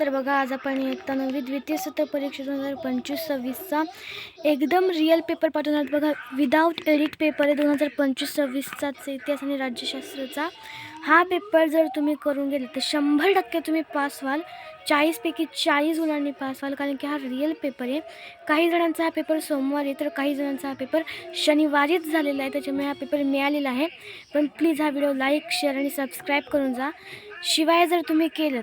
तर बघा आज आपण इयत्ता 9वी द्वितीय सत्र परीक्षा 2025-26चा एकदम रिअल पेपर पाठवणार आहोत. बघा विदाउट एडिट पेपर आहे 2025-26चाच इतिहास आणि राज्यशास्त्राचा. हा पेपर जर तुम्ही करून गेले तर 100% तुम्ही पास व्हाल. 40 पैकी 40 गुणांनी पास व्हाल, कारण की हा रिअल पेपर आहे. काही जणांचा हा पेपर सोमवारी तर काही जणांचा हा पेपर शनिवारीच झालेला आहे, त्याच्यामुळे हा पेपर मिळालेला आहे. पण प्लीज हा व्हिडिओ लाईक, शेअर आणि सबस्क्राईब करून जा. शिवाय जर तुम्ही केलं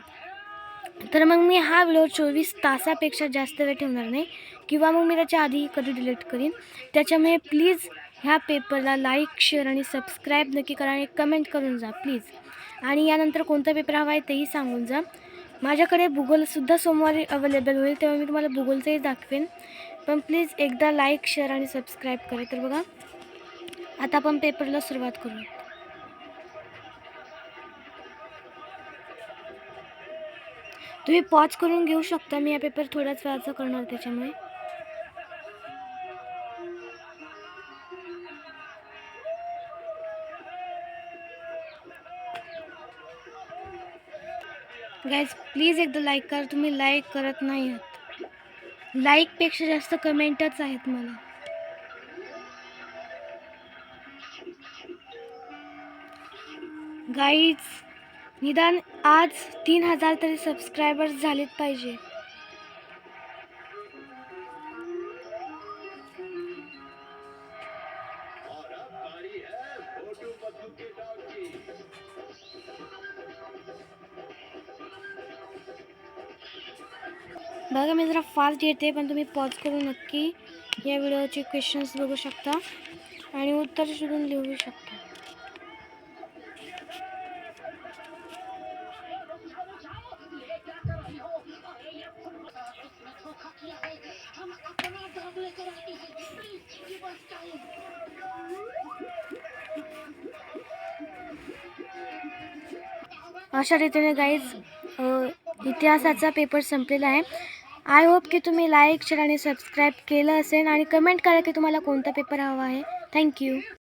तर मग मी हा व्हिडिओ 24 तासापेक्षा जास्त वेळ ठेवणार नाही, किंवा मग मी त्याच्या आधी कधी डिलीट करीन. त्याच्यामुळे प्लीज ह्या पेपरला लाईक, शेअर आणि सबस्क्राईब नक्की करा आणि कमेंट करून जा प्लीज. आणि यानंतर कोणता पेपर हवा आहे तेही सांगून जा. माझ्याकडे भूगोलसुद्धा सोमवारी अवेलेबल होईल, तेव्हा मी तुम्हाला भूगोलचंही दाखवेन. पण प्लीज एकदा लाईक, शेअर आणि सबस्क्राईब करा. तर बघा आता आपण पेपरला सुरुवात करू. तुम्ही पॉज करून घेऊ शकता, मी हा पेपर थोड्याच वेळाचा करणार त्याच्यामुळे. गाईज प्लीज एकदा लाईक करा, तुम्ही लाईक करत नाही आहात. लाईकपेक्षा जास्त कमेंटच आहेत मला. गाईज निदान आज 3000 तरी सबस्क्रायबर्स झालेत पाहिजे. बघा मी जरा फास्ट येते, पण तुम्ही पॉज करून नक्की या व्हिडिओचे क्वेश्चन्स बघू शकता आणि उत्तर शोधून लिहू शकता. अशा रीतीने गाईज इतिहासाचा पेपर संपलेला आहे. आय होप की तुम्ही लाईक, शेअर आणि सबस्क्राईब केलं असेल आणि कमेंट करा की तुम्हाला कोणता पेपर हवा आहे. थँक्यू.